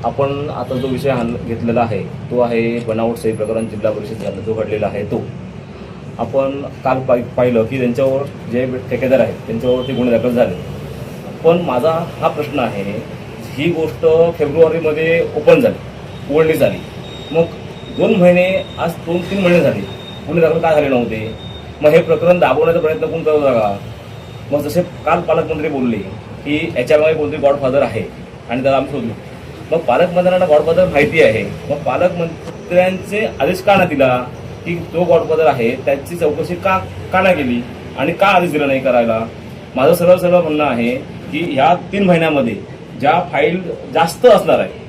आपण आता जो विषय घेतलेला आहे तो आहे बनावट सही प्रकरण जिल्हा परिषद जो घडलेला आहे तो. आपण काल पाहिलं की त्यांच्यावर जे ठेकेदार आहेत त्यांच्यावरती गुन्हे दाखल झाले. पण माझा हा प्रश्न आहे, ही गोष्ट फेब्रुवारीमध्ये ओपन झाली, उघडली झाली, मग 2 महिने आज 2-3 महिने झाले गुन्हे दाखल काय झाले नव्हते? मग हे प्रकरण दाबवण्याचा प्रयत्न कोण करत होता का? मग जसे काल पालकमंत्री बोलले की याच्यामध्ये कोणतरी गॉडफादर आहे आणि त्याला आम्ही शोधलो. मग पालकमंत्र्यांना गॉडफादर माहिती आहे, मग पालकमंत्र्यांचे आदेश का नाही दिला की जो गॉडफादर आहे त्याची चौकशी का नाही केली आणि का आदेश दिला नाही करायला? माझं सरळ म्हणणं आहे की ह्या 3 महिन्यामध्ये ज्या फाईल जास्त असणार आहे,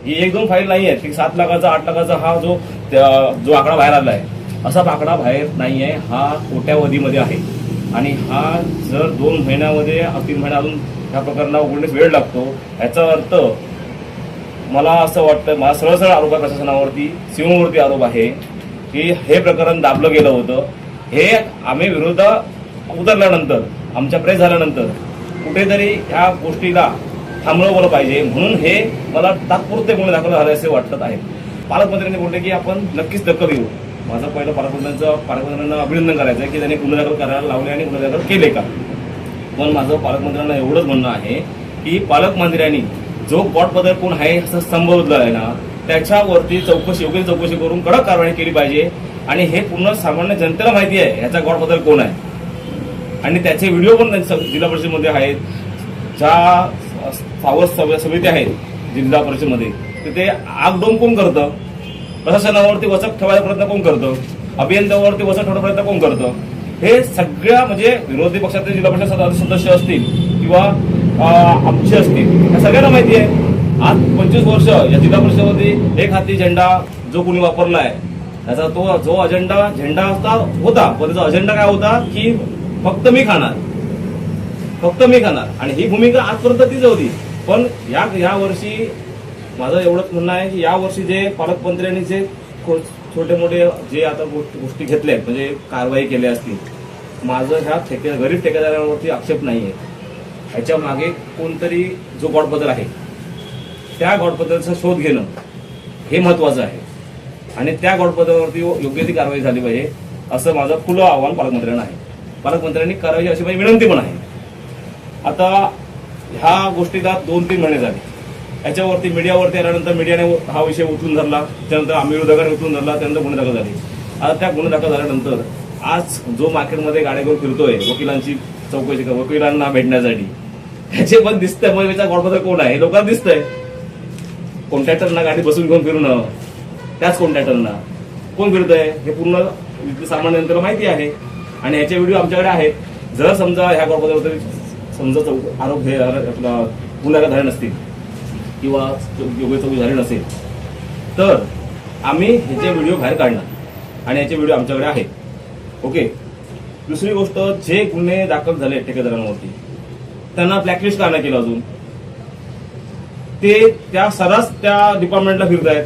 ही 1-2 फाईल नाही आहेत की 7 लाखाचा 8 लाखाचा हा जो आकडा बाहेर आला आहे, असा आकडा बाहेर नाही आहे. हा कोट्यावधीमध्ये आहे आणि हा जर 2 महिन्यामध्ये 3 महिना अजून ह्या प्रकरणाला उघडण्यास वेळ लागतो. याचा अर्थ मला असं वाटतं, मला सरळ आरोप आहे प्रशासनावरती, सीओवरती आरोप आहे की हे प्रकरण दाबलं गेलं होतं. हे आम्ही विरोध उतरल्यानंतर, आमच्या प्रेस झाल्यानंतर कुठेतरी ह्या गोष्टीला थांबवलं पाहिजे, म्हणून हे मला तात्पुरते गुन्हे दाखल झाले असे वाटत आहे. पालकमंत्र्यांनी बोलले की आपण नक्कीच दखल घेऊ. माझं पहिलं पालकमंत्र्यांना अभिनंदन करायचं आहे की त्यांनी गुन्हे दाखल करायला लावले आणि गुन्हे दाखल केले का. पण माझं पालकमंत्र्यांना एवढंच म्हणणं आहे की पालकमंत्र्यांनी जो गॉडफादर कोण आहे असं संबोधलं आहे ना, त्याच्यावरती योग्य चौकशी करून कडक कारवाई केली पाहिजे. आणि हे पूर्ण सामान्य जनतेला माहिती आहे ह्याचा गॉडफादर कोण आहे आणि त्याचे व्हिडिओ पण जिल्हा परिषदेमध्ये आहेत. ज्या सावध समिती आहेत जिल्हा परिषदेमध्ये, तिथे आगडोम कोण करतं? प्रशासनावरती वचक ठेवायचा प्रयत्न कोण करतं? अभियंत्यावरती वचक ठेवण्याचा प्रयत्न कोण करतं? हे सगळ्या म्हणजे विरोधी पक्षातील जिल्हा परिषद सदस्य असतील किंवा आमचे असतील, ह्या सगळ्यांना माहिती आहे. आज 25 वर्ष या जिल्हा परिषदेमध्ये एक हाती झेंडा जो कोणी वापरला आहे, त्याचा तो जो झेंडा होता, पण त्याचा अजेंडा काय होता की फक्त मी खाणार आणि ही भूमिका आजपर्यंत तीच होती. पण या वर्षी माझं एवढंच म्हणणं आहे की या वर्षी जे पालकमंत्र्यांनी जे छोटे मोठे जे आता गोष्टी घेतल्या आहेत, म्हणजे कारवाई केल्या असतील, माझं ह्या गरीब ठेकेदारांवरती आक्षेप नाही आहे. ह्याच्या मागे कोणतरी जो गॉडफादर आहे त्या गॉडफादरचा शोध घेणं हे महत्वाचं आहे आणि त्या गॉडफादरवरती योग्य ती कारवाई झाली पाहिजे, असं माझं खुलं आव्हान पालकमंत्र्यांना आहे. पालकमंत्र्यांनी करावी अशी माझी विनंती पण आहे. आता ह्या गोष्टीला 2-3 महिने झाले. याच्यावरती मीडियावरती आल्यानंतर मीडियाने हा विषय उचलून धरला, त्यानंतर आम्ही विरोधकांनी उचलून धरला, त्यानंतर गुन्हे दाखल झाले. आता त्या गुन्हे दाखल झाल्यानंतर आज जो मार्केटमध्ये गाड्या घेऊन फिरतोय वकिलांची चौकशी वकिलांना भेटण्यासाठी, ह्याचे पण दिसतंय मग याचा गॉडफादर कोण आहे हे लोकांना दिसतंय. कॉन्ट्रॅक्टरना गाडी बसून घेऊन फिरणं, त्याच कॉन्ट्रॅक्टरना कोण फिरतंय हे पूर्ण सामान्य जनतेला माहिती आहे आणि ह्याचे व्हिडिओ आमच्याकडे आहेत. जर समजा ह्या गॉडफादरवर समजा आरोप हे गुन्हे झाले नसतील किंवा योग्य चौकशी झाली नसेल तर आम्ही ह्याचे व्हिडिओ बाहेर काढणार आणि याचे व्हिडिओ आमच्याकडे आहेत. ओके. दुसरी गोष्ट, जे गुन्हे दाखल झाले ठेकेदारांवरती त्यांना ब्लॅकलिस्ट का नाही केलं अजून? ते सर्रास त्या डिपार्टमेंटला फिरत आहेत.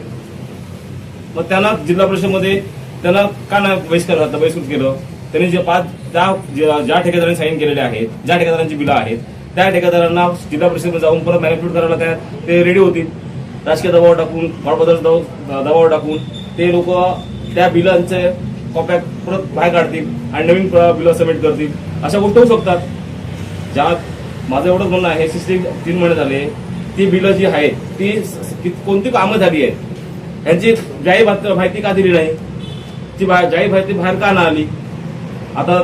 मग त्यांना जिल्हा परिषदेमध्ये त्यांना का नाही बहिष्कृत केलं? त्यांनी ज्या ठेकेदारांनी साईन केलेले आहेत, ज्या ठेकेदारांची बिलं आहेत, त्या ठेकेदारांना जिल्हा परिषदेमध्ये जाऊन परत मॅनिप्युलेट करायला ते रेडी होतील. राजकीय दबाव टाकून, गॉडफादर दबाव टाकून ते लोक त्या बिलांचे कॉप्या परत बाहेर काढतील आणि नवीन बिलं सबमिट करतील. अशा गोष्टी होऊ शकतात. माझं एवढंच म्हणणं आहे, 3 महिने झाले, ती बिलं जी आहेत ती कोणती कामं झाली आहेत यांची जाहीर माहिती का दिली नाही? ती जाहीर माहिती बाहेर का नाही आली? आता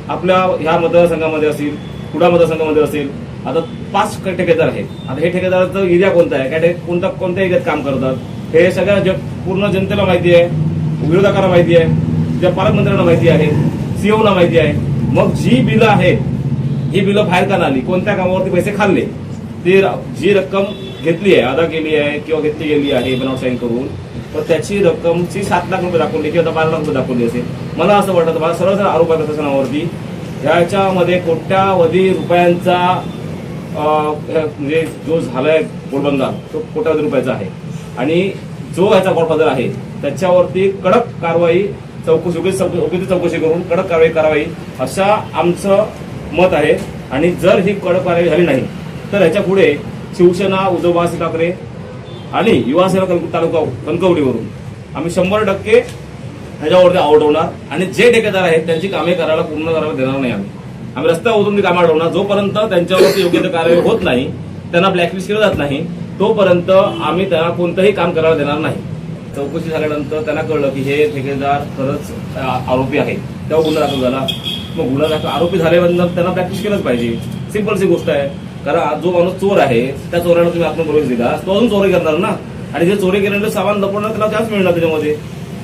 आपल्या ह्या मतदारसंघामध्ये असेल, कुडा मतदारसंघामध्ये असेल, आता 5 ठेकेदार आहेत. आता हे ठेकेदाराचा एरिया कोणता आहे, काय कोणत्या एरियात काम करतात, हे सगळ्या पूर्ण जनतेला माहिती आहे, विरोधकांना माहिती आहे, त्या पालकमंत्र्यांना माहिती आहे, सीओना माहिती आहे. मग जी बिलं आहेत ही बिलं बाहेर का नाही आली? कोणत्या कामावरती पैसे खाल्ले, ते जी रक्कम घेतली आहे, अदा केली आहे किंवा घेतली गेली आहे बनावट साईन करून, तर त्याची रक्कमची 7 लाख रुपये दाखवली किंवा 12 लाख रुपये दाखवली असेल. मला असं वाटतं, मला सरळ आरोप आहे प्रशासनावरती, ह्याच्यामध्ये कोट्यावधी रुपयांचा म्हणजे जो झालाय गोलबंदा तो कोट्यावधी रुपयाचा आहे आणि जो ह्याचा गॉडफादर आहे त्याच्यावरती कडक कारवाई, चौकशी करून कडक कारवाई करावी अशा आमचं मत आहे. आणि जर ही कडक कारवाई झाली नाही तर ह्याच्या पुढे शिवसेना, उद्धव बाळासाहेब ठाकरे आणि युवासेना तालुका कणकवलीवरून आम्ही 100% ह्याच्यावरती आवडवणार आणि जे ठेकेदार आहेत त्यांची कामे करायला पूर्ण करायला देणार नाही. आम्ही रस्ता ओतून ती कामं अडवणार. जोपर्यंत त्यांच्यावरती योग्य ते कार्यवाही होत नाही, त्यांना ब्लॅकलिस्ट केलं जात नाही, तोपर्यंत आम्ही त्यांना कोणतंही काम करायला देणार नाही. चौकशी झाल्यानंतर त्यांना कळलं की हे ठेकेदार खरंच आरोपी आहेत, तेव्हा गुन्हा दाखल झाला. मग गुन्हा दाखल आरोपी झाल्यानंतर त्यांना प्रॅक्टिस केलंच पाहिजे. सिंपलची गोष्ट आहे. कारण जो माणूस चोर आहे त्या चोराला तुम्ही आत्मप्रवेश दिला, तो अजून चोरी करणार ना. आणि जे चोरी केल्यानंतर सामान लपवणार त्याला त्याच मिळणार त्याच्यामध्ये.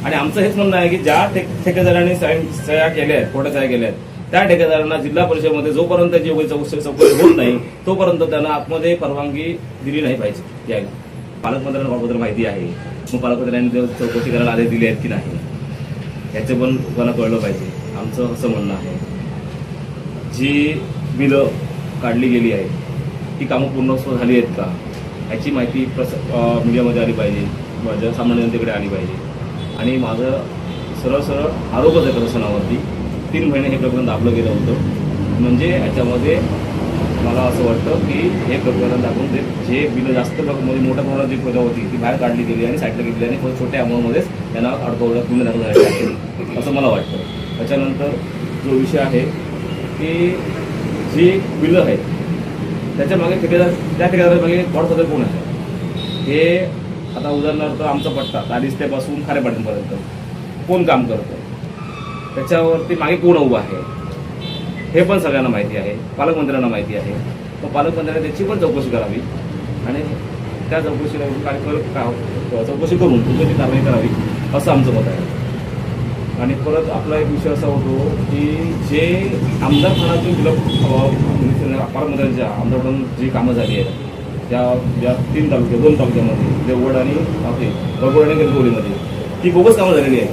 आणि आमचं हेच म्हणणं आहे की ज्या ठेकेदारांनी सह्या केल्या आहेत, खोट्या सह्या केल्या आहेत, त्या ठेकेदारांना जिल्हा परिषदेमध्ये जोपर्यंत त्याची योग्य चौकशी होत नाही तोपर्यंत त्यांना आतमध्ये परवानगी दिली नाही पाहिजे यायला. पालकमंत्र्यांना बाबत माहिती आहे, मग पालकमंत्र्यांनी चौकशी करायला आदेश दिले आहेत की नाही याचं पण मला कळलं पाहिजे. आमचं असं म्हणणं आहे, जी बिलं काढली गेली आहेत ती कामं पूर्ण झाली आहेत का याची माहिती मीडियामध्ये आली पाहिजे, सामान्य जनतेकडे आली पाहिजे. आणि माझं सरळ सरळ आरोपच आहे प्रशासनावरती. 3 महिने हे प्रकरण दाबलं गेलं होतं. म्हणजे याच्यामध्ये मला असं वाटतं की हे प्रकरण दाखवून जे बिलं जास्त म्हणजे मोठ्या प्रमाणात जी प्रजा होती ती बाहेर काढली गेली आणि साईडला घेतली आणि छोट्या अमाऊंटमध्येच त्यांना अडकवलं, गुन्हे दाखल झाले असं मला वाटतं. त्याच्यानंतर जो विषय आहे की जी बिलं आहेत त्याच्या मागे त्या ठेकेदारामागे वाढपत्र कोण आहे हे. आता उदाहरणार्थ आमचा पट्टा दारिस्त्यापासून खारेपाटणपर्यंत कोण काम करतं, त्याच्यावरती मागे कोण उभं आहे हे पण सगळ्यांना माहिती आहे, पालकमंत्र्यांना माहिती आहे. तर पालकमंत्र्यांनी त्याची पण चौकशी करावी आणि त्या चौकशी करून तुम्ही कारवाई करावी असं आमचं मत आहे. आणि परत आपला एक विषय असा होतो की जे आमदार खानातून पालकमंत्र्यांच्या आमदारकडून जी कामं झाली आहेत त्या 2 तालुक्यामध्ये देवगड आणि आपले बगोड आणि कणकवलीमध्ये ती बोगस कामं झालेली आहेत.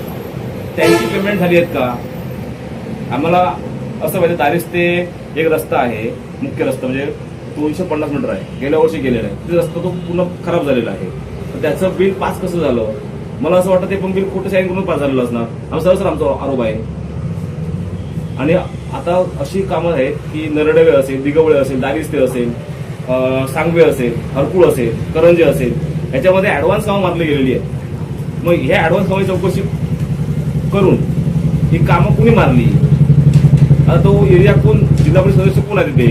त्यांची पेमेंट झाली आहेत का आम्हाला असं पाहिजे. दारिस ते एक रस्ता आहे, मुख्य रस्ता म्हणजे 250 मीटर आहे, गेल्या वर्षी गेलेला आहे. ते रस्ता तो पूर्ण खराब झालेला आहे. तर त्याचं बिल पास कसं झालं मला असं वाटतं ते पण बिल खोटं साईन करून पास झालेलं असणार. आमचा आमचा आरोप आहे. आणि आता अशी कामं आहेत की नरडवे असेल, दिगवळे असेल, दारिस्ते असेल, सांगवे असेल, हरकुळ असेल, करंजे असेल, ह्याच्यामध्ये ऍडव्हान्स कामं मारली गेलेली आहेत. मग ह्या ऍडव्हान्स कामाची चौकशी करून ही कामं कुणी मारली, आता तो एरिया कोण, जिल्हा परिषद सदस्य कोण आहे तिथे,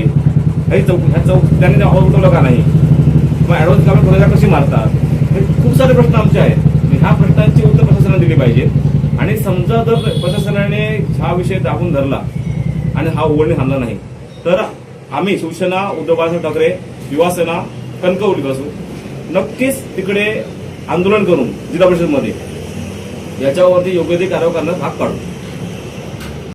त्यांनी उठवलं का नाही, मग ऍडव्हान्स कामं प्रजा कशी मारतात, हे खूप सारे प्रश्न आमचे आहेत. ह्या प्रश्नांची उत्तर प्रशासनाने दिली पाहिजेत. आणि समजा जर प्रशासनाने हा विषय दाबून धरला आणि हा उघडणी थांबला नाही तर आम्ही शिवसेना उद्धव बाळासाहेब ठाकरे युवासेना कणकवलीपासून नक्कीच तिकडे आंदोलन करून जिल्हा परिषदमध्ये याच्यावरती योग्य ते कारवाई करण्यास भाग पाडू.